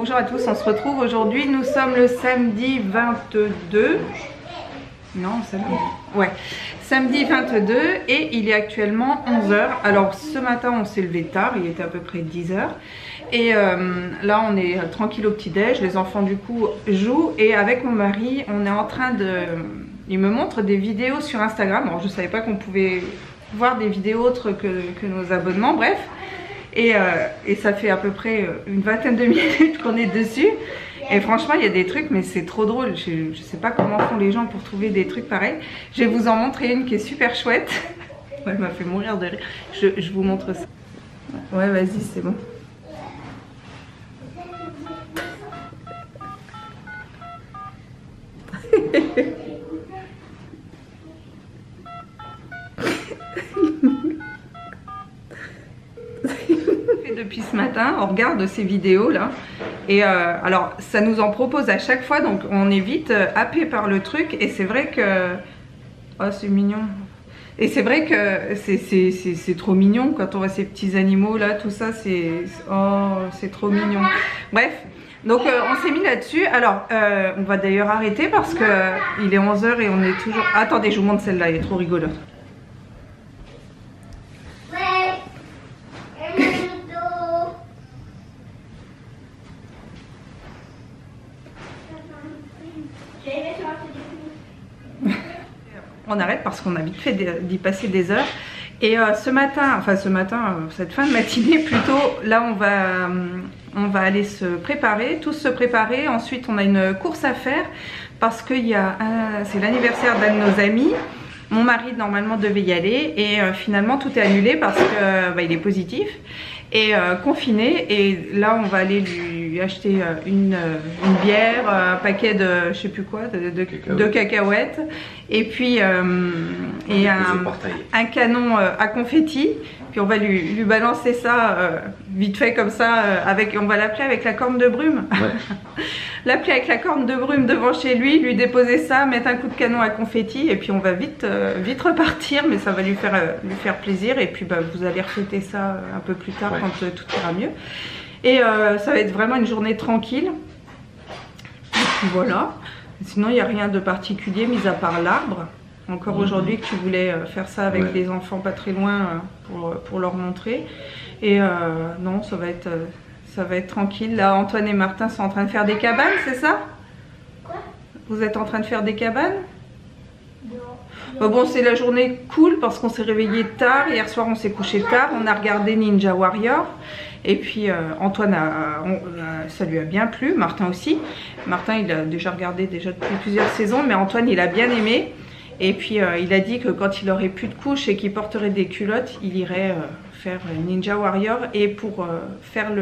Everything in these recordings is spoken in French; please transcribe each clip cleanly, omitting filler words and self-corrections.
Bonjour à tous, on se retrouve aujourd'hui, nous sommes le samedi 22. Non, samedi. Ouais, samedi 22 et il est actuellement 11 h. Alors ce matin on s'est levé tard, il était à peu près 10 h. Et là on est tranquille au petit-déj, les enfants du coup jouent et avec mon mari on est en train de... Il me montre des vidéos sur Instagram, alors je savais pas qu'on pouvait voir des vidéos autres que nos abonnements, bref. Et ça fait à peu près une vingtaine de minutes qu'on est dessus. Et franchement, il y a des trucs, mais c'est trop drôle. Je sais pas comment font les gens pour trouver des trucs pareils. Je vais vous en montrer une qui est super chouette. Ouais, elle m'a fait mourir de rire. Je vous montre ça. Ouais, vas-y, c'est bon. Depuis ce matin, on regarde ces vidéos là et alors ça nous en propose à chaque fois, donc on est vite happé par le truc et c'est vrai que oh c'est mignon et c'est vrai que c'est trop mignon quand on voit ces petits animaux là, tout ça c'est trop mignon. Bref, donc on s'est mis là-dessus. Alors on va d'ailleurs arrêter parce que il est 11 h et on est toujours... Attendez, je vous montre celle-là, elle est trop rigolote. On arrête parce qu'on a vite fait d'y passer des heures. Et ce matin, cette fin de matinée plutôt, là on va aller se préparer, tous se préparer. Ensuite on a une course à faire parce que c'est l'anniversaire d'un de nos amis. Mon mari normalement devait y aller et finalement tout est annulé parce que il est positif et confiné. Et là on va aller lui acheter une bière, un paquet de je sais plus quoi, de cacahuètes et puis et un canon à confetti. Puis on va lui balancer ça vite fait comme ça on va l'appeler avec la corne de brume. Ouais. L'appeler avec la corne de brume devant chez lui, lui déposer ça, mettre un coup de canon à confetti et puis on va vite repartir, mais ça va lui faire plaisir et puis vous allez refêter ça un peu plus tard, ouais, quand tout ira mieux. Et ça va être vraiment une journée tranquille. Et puis voilà. Sinon il n'y a rien de particulier mis à part l'arbre. Encore aujourd'hui que tu voulais faire ça avec les enfants pas très loin pour leur montrer. Et non, ça va être tranquille. Là, Antoine et Martin sont en train de faire des cabanes, c'est ça? Quoi? Vous êtes en train de faire des cabanes? Non. Bon, c'est la journée cool parce qu'on s'est réveillé tard. Hier soir, on s'est couché tard. On a regardé Ninja Warrior. Et puis Antoine, ça lui a bien plu. Martin aussi. Martin, il a déjà regardé depuis plusieurs saisons. Mais Antoine, il a bien aimé. Et puis il a dit que quand il aurait plus de couches et qu'il porterait des culottes, il irait faire Ninja Warrior. Et pour faire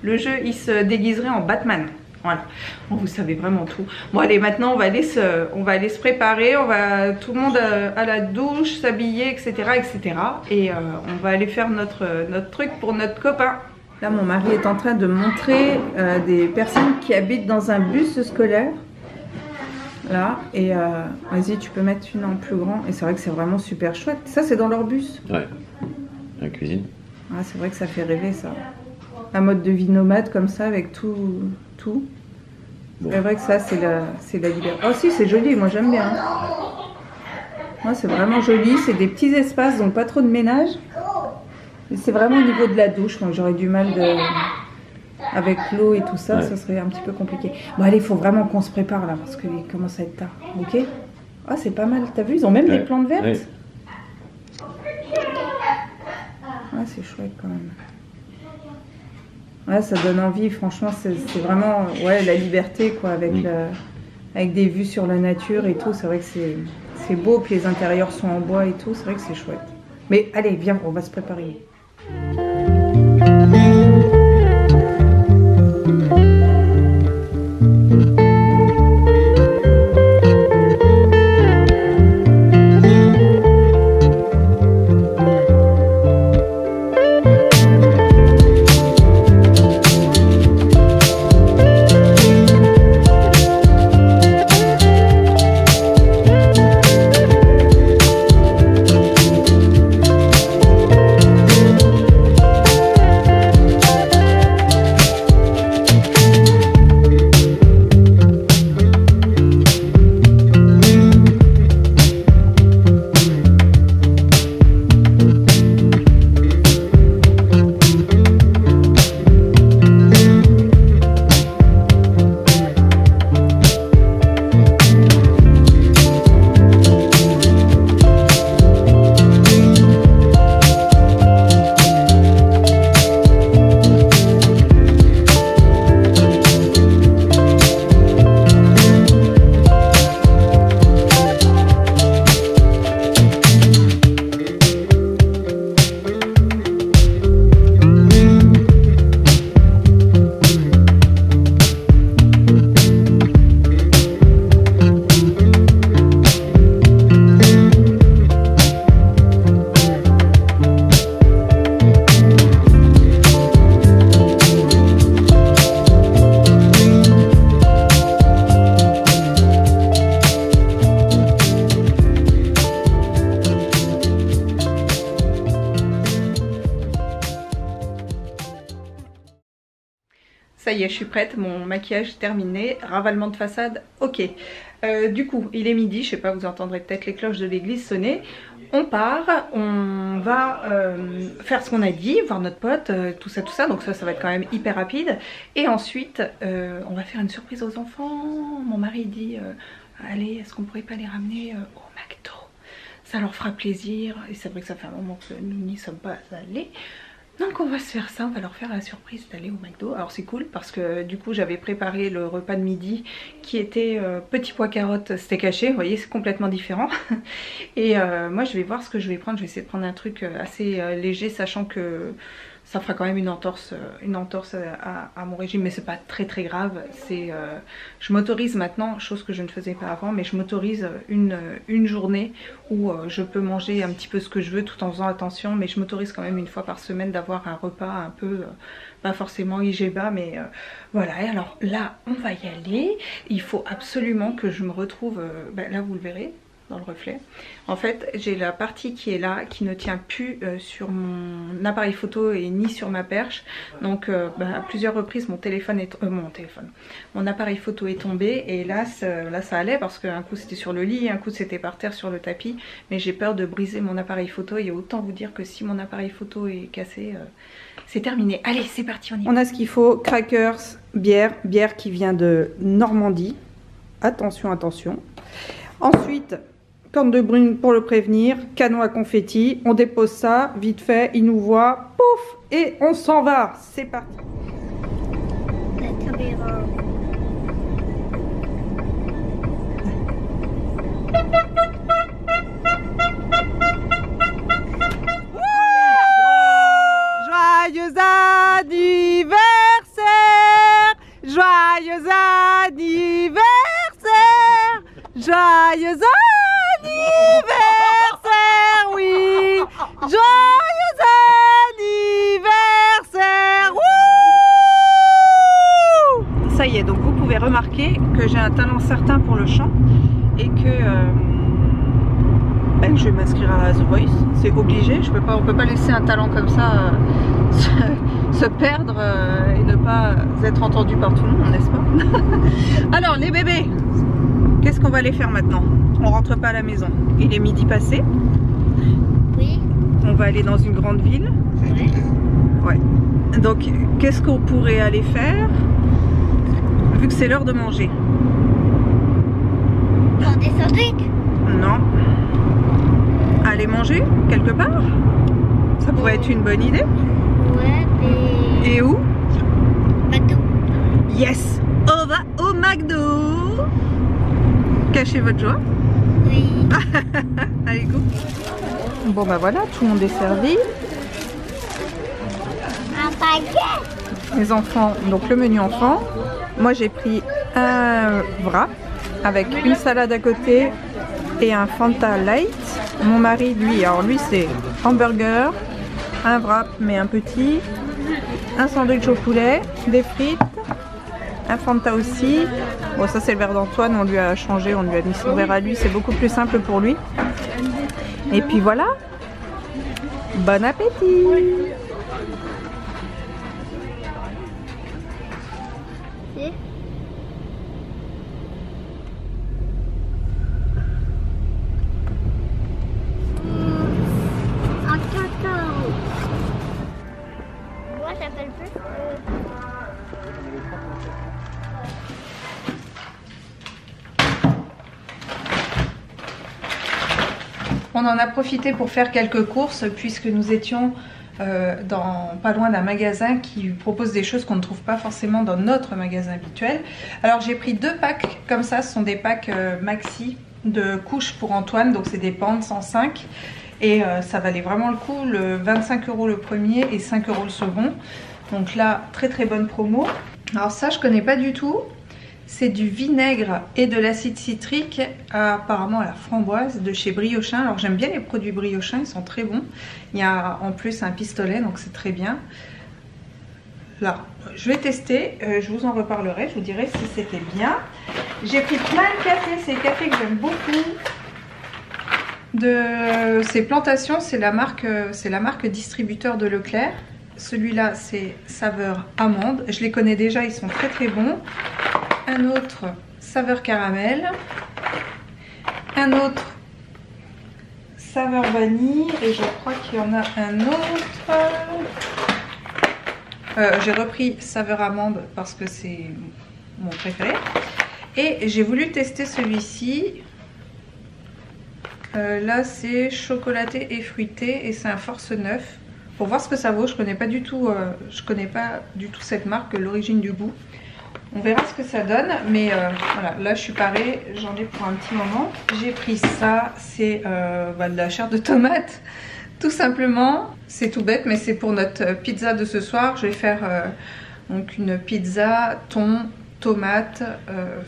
le jeu, il se déguiserait en Batman. Voilà, bon, vous savez vraiment tout. Bon allez, maintenant on va aller se préparer. On va tout le monde à la douche, s'habiller, etc. etc. Et on va aller faire notre truc pour notre copain. Là mon mari est en train de montrer des personnes qui habitent dans un bus scolaire. Là, et vas-y, tu peux mettre une en plus grand. Et c'est vrai que c'est vraiment super chouette. Ça, c'est dans leur bus. Ouais, la cuisine. Ah, c'est vrai que ça fait rêver, ça. Un mode de vie nomade comme ça, avec tout. Bon. C'est vrai que ça, c'est la liberté. Oh si, c'est joli, moi j'aime bien. Moi, c'est vraiment joli. C'est des petits espaces, donc pas trop de ménage. C'est vraiment au niveau de la douche, donc j'aurais du mal avec l'eau et tout ça, ouais, ça serait un petit peu compliqué. Bon allez, il faut vraiment qu'on se prépare là, parce qu'il commence à être tard, ok? Ah, c'est pas mal, t'as vu, ils ont même des plantes vertes. Ouais. Ah, c'est chouette quand même. Ouais, ça donne envie, franchement, c'est vraiment la liberté, quoi, avec des vues sur la nature et tout. C'est vrai que c'est beau, puis les intérieurs sont en bois et tout, c'est vrai que c'est chouette. Mais allez, viens, on va se préparer. ça y est, je suis prête, mon maquillage terminé, ravalement de façade, ok. Du coup, il est midi, je sais pas, vous entendrez peut-être les cloches de l'église sonner. On part, on va faire ce qu'on a dit, voir notre pote, tout ça, donc ça va être quand même hyper rapide. Et ensuite, on va faire une surprise aux enfants. Mon mari dit, allez, est-ce qu'on pourrait pas les ramener au McDo? Ça leur fera plaisir, et c'est vrai que ça fait un moment que nous n'y sommes pas allés. Donc on va se faire ça, on va leur faire la surprise d'aller au McDo. Alors c'est cool parce que du coup j'avais préparé le repas de midi qui était petit pois carottes steak haché. Vous voyez, c'est complètement différent. Et moi je vais voir ce que je vais prendre. Je vais essayer de prendre un truc assez léger, sachant que ça fera quand même une entorse à mon régime, mais c'est pas très grave. Je m'autorise maintenant, chose que je ne faisais pas avant, mais je m'autorise une journée où je peux manger un petit peu ce que je veux tout en faisant attention, mais je m'autorise quand même une fois par semaine d'avoir un repas un peu, pas forcément IGBA, mais voilà. Et alors là, on va y aller. Il faut absolument que je me retrouve, là vous le verrez dans le reflet. En fait, j'ai la partie qui est là, qui ne tient plus sur mon appareil photo et ni sur ma perche. Donc à plusieurs reprises mon appareil photo est tombé, et là ça allait parce qu'un coup c'était sur le lit, un coup c'était par terre sur le tapis, mais j'ai peur de briser mon appareil photo, et autant vous dire que si mon appareil photo est cassé, c'est terminé. Allez, c'est parti, on y va. On a ce qu'il faut, crackers, bière qui vient de Normandie. Attention, attention. Ensuite, corne de brune pour le prévenir, canon à confetti, on dépose ça, vite fait, il nous voit, pouf, et on s'en va, c'est parti. La caméra. Joyeux anniversaire, joyeux anniversaire, joyeux anniversaire, oui, joyeux anniversaire. Wouh! Ça y est, donc vous pouvez remarquer que j'ai un talent certain pour le chant et que je vais m'inscrire à The Voice, c'est obligé. On peut pas laisser un talent comme ça se perdre et ne pas être entendu par tout le monde, n'est-ce pas? Alors les bébés, qu'est-ce qu'on va aller faire maintenant? On rentre pas à la maison, il est midi passé. Oui. On va aller dans une grande ville. Oui. Ouais. Donc qu'est-ce qu'on pourrait aller faire vu que c'est l'heure de manger? Faire des sandwichs? Non. Aller manger quelque part? Ça pourrait être une bonne idée. Ouais, mais... Et où? McDo. Yes! On va au McDo! Cachez votre joie. Oui. Allez, go. Bon bah voilà, tout le monde est servi. Un paquet. Les enfants, donc le menu enfant. Moi j'ai pris un wrap avec une salade à côté et un Fanta Light. Mon mari, lui, alors lui c'est hamburger, un wrap mais un petit, un sandwich au poulet, des frites, un Fanta aussi. Bon, ça c'est le verre d'Antoine, on lui a changé, on lui a mis son verre à lui, c'est beaucoup plus simple pour lui. Et puis voilà, bon appétit. On en a profité pour faire quelques courses puisque nous étions pas loin d'un magasin qui propose des choses qu'on ne trouve pas forcément dans notre magasin habituel. Alors j'ai pris 2 packs comme ça, ce sont des packs maxi de couches pour Antoine, donc c'est des Pants 105 et ça valait vraiment le coup, 25 € le premier et 5 € le second. Donc là, très bonne promo. Alors ça, je connais pas du tout. C'est du vinaigre et de l'acide citrique, apparemment à la framboise, de chez Briochin. Alors j'aime bien les produits Briochin, ils sont très bons. Il y a en plus un pistolet, donc c'est très bien. Là, je vais tester, je vous en reparlerai, je vous dirai si c'était bien. J'ai pris plein de café, c'est des cafés que j'aime beaucoup. De ces plantations, c'est la marque distributeur de Leclerc. celui-là c'est saveur amande, je les connais déjà, ils sont très très bons. Un autre saveur caramel, un autre saveur vanille et je crois qu'il y en a un autre. J'ai repris saveur amande parce que c'est mon préféré. Et j'ai voulu tester celui-ci. Là c'est chocolaté et fruité et c'est un Force 9. Pour voir ce que ça vaut, je connais pas du tout cette marque, l'origine du goût. On verra ce que ça donne, mais voilà, là je suis parée, j'en ai pour un petit moment. J'ai pris ça, c'est de la chair de tomate, tout simplement. C'est tout bête, mais c'est pour notre pizza de ce soir. Je vais faire donc une pizza, thon, tomate,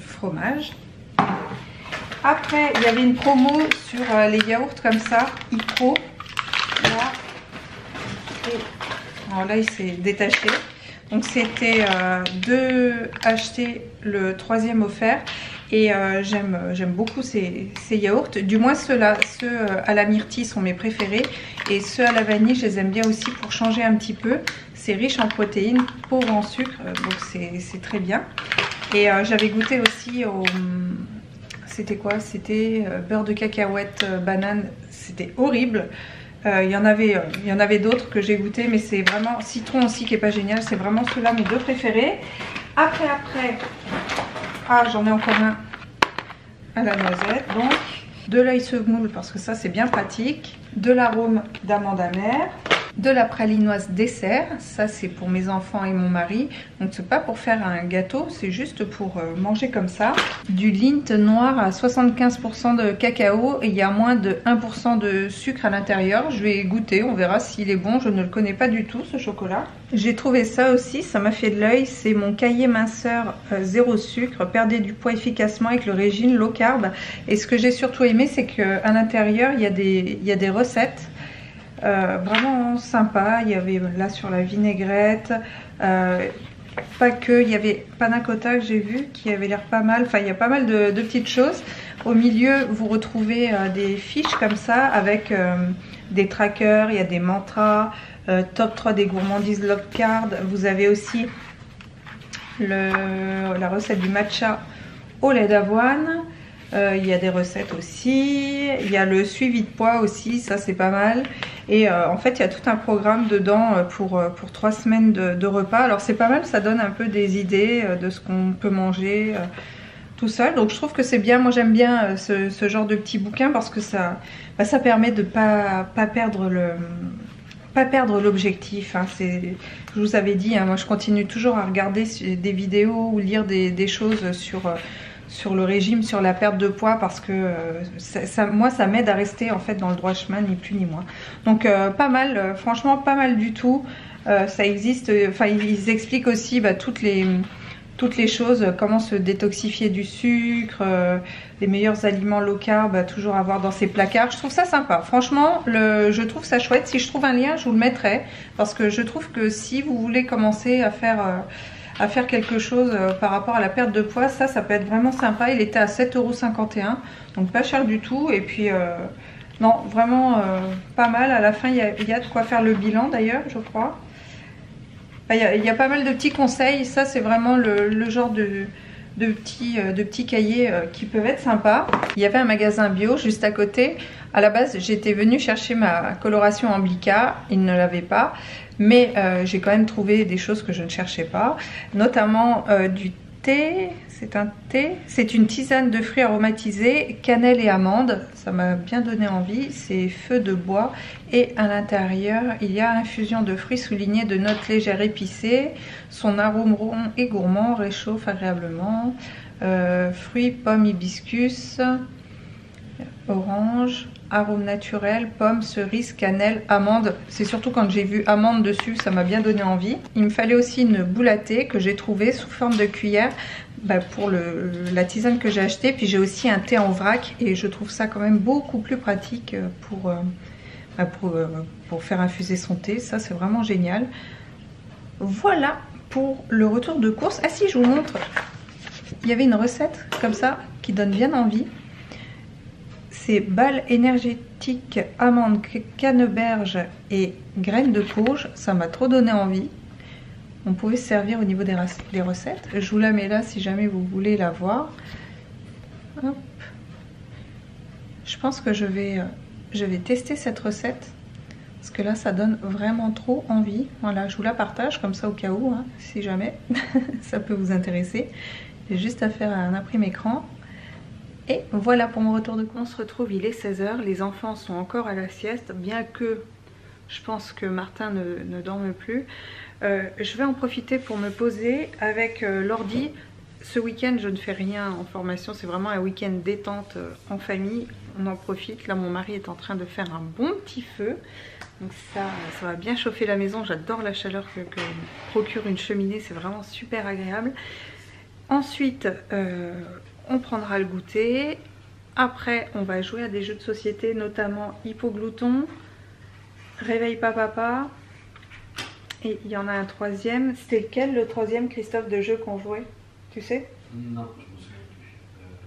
fromage. Après, il y avait une promo sur les yaourts comme ça, Ipro. Là. Alors là, il s'est détaché. Donc c'était 2 achetés, le 3e offert. Et j'aime beaucoup ces yaourts. Du moins ceux-là, ceux à la myrtille sont mes préférés. Et ceux à la vanille, je les aime bien aussi pour changer un petit peu. C'est riche en protéines, pauvre en sucre, donc c'est très bien. Et j'avais goûté aussi au... C'était quoi? C'était beurre de cacahuète, banane. C'était horrible. Il y en avait d'autres que j'ai goûté, mais c'est vraiment citron aussi qui est pas génial. C'est vraiment ceux-là mes 2 préférés. Après, ah j'en ai encore un à la noisette. Donc de l'ail semoule parce que ça c'est bien pratique. De l'arôme d'amande amère. De la pralinoise dessert, ça c'est pour mes enfants et mon mari, donc c'est pas pour faire un gâteau, c'est juste pour manger comme ça. Du Lindt noir à 75% de cacao et il y a moins de 1% de sucre à l'intérieur. Je vais goûter, on verra s'il est bon, je ne le connais pas du tout ce chocolat. J'ai trouvé ça aussi, ça m'a fait de l'œil, c'est mon cahier minceur zéro sucre, perdez du poids efficacement avec le régime low carb. Et ce que j'ai surtout aimé, c'est qu'à l'intérieur il y a des recettes. Vraiment sympa. Il y avait là sur la vinaigrette, pas que, il y avait panna cotta que j'ai vu qui avait l'air pas mal. Enfin il y a pas mal de petites choses. Au milieu vous retrouvez des fiches comme ça avec des trackers, il y a des mantras, top 3 des gourmandises low carb. Vous avez aussi la recette du matcha au lait d'avoine. Il y a des recettes aussi, il y a le suivi de poids aussi, ça c'est pas mal. Et en fait il y a tout un programme dedans pour 3 semaines de repas. Alors c'est pas mal, ça donne un peu des idées de ce qu'on peut manger tout seul. Donc je trouve que c'est bien, moi j'aime bien ce genre de petits bouquins parce que ça permet de pas perdre l'objectif. Hein. Je vous avais dit, hein, moi je continue toujours à regarder des vidéos ou lire des choses sur le régime, sur la perte de poids parce que moi ça m'aide à rester en fait dans le droit chemin, ni plus ni moins. Donc pas mal, franchement pas mal du tout. Ça existe, enfin ils expliquent aussi toutes les choses, comment se détoxifier du sucre, les meilleurs aliments low carb, toujours avoir dans ses placards. Je trouve ça sympa, franchement je trouve ça chouette. Si je trouve un lien je vous le mettrai parce que je trouve que si vous voulez commencer à faire quelque chose par rapport à la perte de poids, ça peut être vraiment sympa. Il était à 7,51 €, donc pas cher du tout. Et puis non, vraiment pas mal. À la fin il y a de quoi faire le bilan d'ailleurs, je crois. Il y a pas mal de petits conseils. Ça c'est vraiment le genre de petits cahiers qui peuvent être sympas. Il y avait un magasin bio juste à côté. À la base j'étais venue chercher ma coloration Amblica, il ne l'avait pas. Mais j'ai quand même trouvé des choses que je ne cherchais pas, notamment du thé. C'est un thé, c'est une tisane de fruits aromatisés, cannelle et amandes. Ça m'a bien donné envie. C'est feu de bois et à l'intérieur il y a infusion de fruits soulignés de notes légères épicées. Son arôme rond et gourmand réchauffe agréablement. Fruits, pommes, hibiscus, orange. Arôme naturel, pommes, cerises, cannelle, amandes. C'est surtout quand j'ai vu amandes dessus, ça m'a bien donné envie. Il me fallait aussi une boule à thé que j'ai trouvée sous forme de cuillère pour la tisane que j'ai achetée. Puis j'ai aussi un thé en vrac et je trouve ça quand même beaucoup plus pratique pour faire infuser son thé. Ça c'est vraiment génial. Voilà pour le retour de course. Ah si, je vous montre. Il y avait une recette comme ça qui donne bien envie. c'est balles énergétiques, amandes, canneberge et graines de courge. Ça m'a trop donné envie. On pouvait se servir au niveau des recettes. Je vous la mets là si jamais vous voulez la voir. Hop. Je pense que je vais tester cette recette. Parce que là, ça donne vraiment trop envie. Voilà, je vous la partage comme ça au cas où, hein, si jamais ça peut vous intéresser. J'ai juste à faire un imprime écran. Et voilà pour mon retour de course. On se retrouve, il est 16 h. Les enfants sont encore à la sieste, bien que je pense que Martin ne dorme plus. Je vais en profiter pour me poser avec l'ordi. Ce week-end, je ne fais rien en formation. C'est vraiment un week-end détente en famille. On en profite. Là, mon mari est en train de faire un bon petit feu. Donc ça va bien chauffer la maison. J'adore la chaleur que procure une cheminée. C'est vraiment super agréable. Ensuite, on prendra le goûter. Après, on va jouer à des jeux de société, notamment Hippoglouton, Réveille pas papa. Et il y en a un troisième. C'était lequel, le troisième, Christophe, de jeu qu'on jouait? Tu sais? Non, je me souviens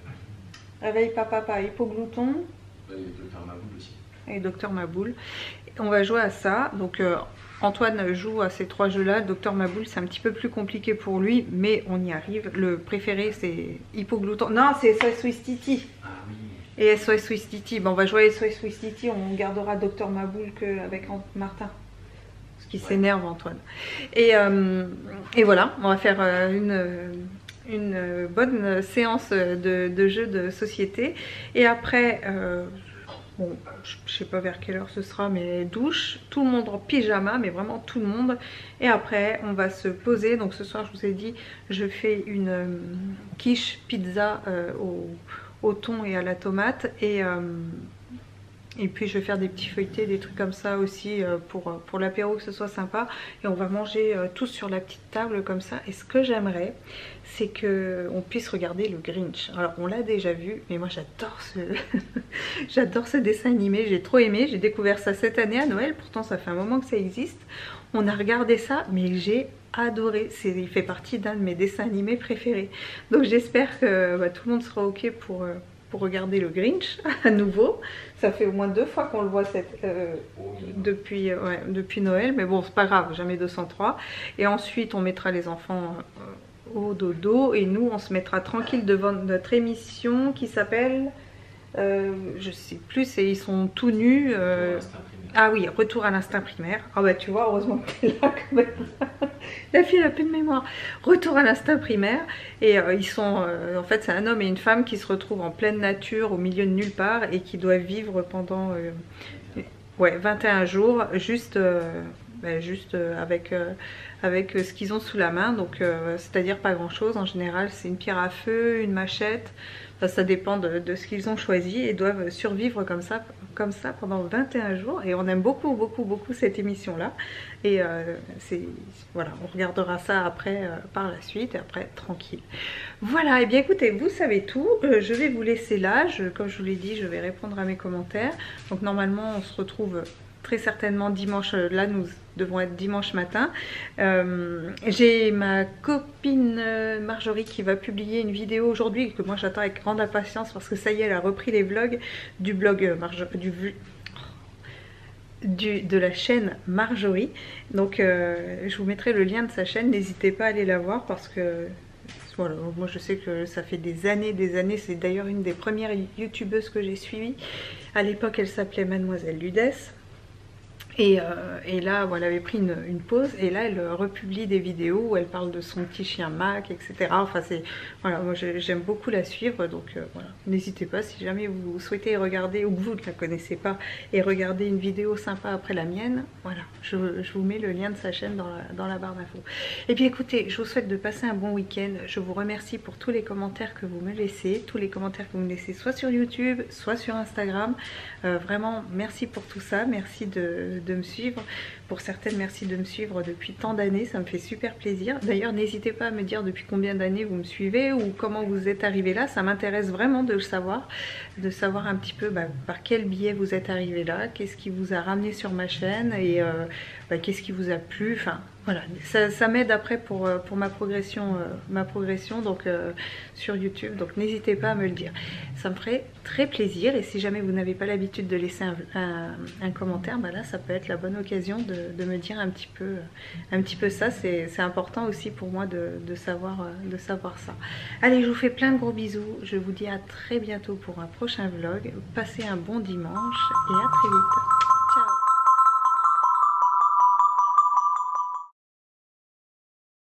plus. Réveille pas papa, Hippoglouton. Et Docteur Maboul aussi. Et Docteur Maboul. On va jouer à ça. Donc Antoine joue à ces trois jeux-là. Docteur Maboul, c'est un petit peu plus compliqué pour lui, mais on y arrive. Le préféré, c'est Hippoglouton. Non, c'est SOS Ouistiti. Ah oui. Et SOS Ouistiti. Bon, on va jouer à SOS Ouistiti. On gardera Docteur Maboul qu'avec Martin. Parce qu'il s'énerve, Antoine. Et voilà, on va faire une bonne séance de jeux de société. Et après... bon, je sais pas vers quelle heure ce sera, mais douche, tout le monde en pyjama, mais vraiment tout le monde. Et après, on va se poser. Donc ce soir, je vous ai dit, je fais une quiche pizza au thon et à la tomate. Et puis je vais faire des petits feuilletés, des trucs comme ça aussi pour l'apéro, que ce soit sympa. Et on va manger tous sur la petite table comme ça. Et ce que j'aimerais, c'est qu'on puisse regarder le Grinch. Alors on l'a déjà vu, mais moi j'adore j'adore ce dessin animé. J'ai trop aimé, j'ai découvert ça cette année à Noël. Pourtant ça fait un moment que ça existe. On a regardé ça, mais j'ai adoré. Il fait partie d'un de mes dessins animés préférés. Donc j'espère que tout le monde sera ok pour regarder le Grinch à nouveau. Ça fait au moins 2 fois qu'on le voit depuis Noël, mais bon, c'est pas grave, jamais 203. Et ensuite, on mettra les enfants au dodo et nous, on se mettra tranquille devant notre émission qui s'appelle, je sais plus, et ils sont tout nus. Ah oui, Retour à l'instinct primaire. Ah bah tu vois, heureusement que t'es là quand même. La fille elle a plus de mémoire. Retour à l'instinct primaire. Et ils sont... en fait c'est un homme et une femme qui se retrouvent en pleine nature, au milieu de nulle part, et qui doivent vivre pendant 21 jours, juste avec ce qu'ils ont sous la main. Donc c'est-à-dire pas grand chose. En général c'est une pierre à feu, une machette. Ça dépend de ce qu'ils ont choisi et doivent survivre comme ça pendant 21 jours. Et on aime beaucoup, beaucoup, beaucoup cette émission-là. Et voilà, on regardera ça après par la suite et après tranquille. Voilà, et bien écoutez, vous savez tout. Je vais vous laisser là. Comme je vous l'ai dit, je vais répondre à mes commentaires. Donc normalement, on se retrouve très certainement dimanche. Là, nous devons être dimanche matin. J'ai ma copine Marjorie qui va publier une vidéo aujourd'hui que moi j'attends avec grande impatience parce que ça y est, elle a repris les vlogs du blog de la chaîne Marjorie. Donc je vous mettrai le lien de sa chaîne, n'hésitez pas à aller la voir parce que voilà, moi je sais que ça fait des années, c'est d'ailleurs une des premières youtubeuses que j'ai suivies. À l'époque elle s'appelait Mademoiselle Ludès. Et là, elle avait pris une pause et là, elle republie des vidéos où elle parle de son petit chien Mac, etc. Enfin, voilà, moi j'aime beaucoup la suivre, donc voilà. N'hésitez pas si jamais vous souhaitez regarder ou que vous ne la connaissez pas et regarder une vidéo sympa après la mienne. Voilà, je vous mets le lien de sa chaîne dans la barre d'infos. Et puis écoutez, je vous souhaite de passer un bon week-end. Je vous remercie pour tous les commentaires que vous me laissez, tous les commentaires que vous me laissez soit sur YouTube, soit sur Instagram. Vraiment, merci pour tout ça, merci de me suivre. Pour certaines, merci de me suivre depuis tant d'années, ça me fait super plaisir. D'ailleurs, n'hésitez pas à me dire depuis combien d'années vous me suivez ou comment vous êtes arrivé là. Ça m'intéresse vraiment de le savoir, un petit peu par quel biais vous êtes arrivé là, qu'est-ce qui vous a ramené sur ma chaîne et qu'est-ce qui vous a plu. Enfin, voilà, ça m'aide après pour ma progression donc sur YouTube, donc n'hésitez pas à me le dire, ça me ferait très plaisir. Et si jamais vous n'avez pas l'habitude de laisser un commentaire, bah là ça peut être la bonne occasion de me dire un petit peu ça, c'est important aussi pour moi de savoir ça. Allez, je vous fais plein de gros bisous, je vous dis à très bientôt pour un prochain vlog, passez un bon dimanche et à très vite.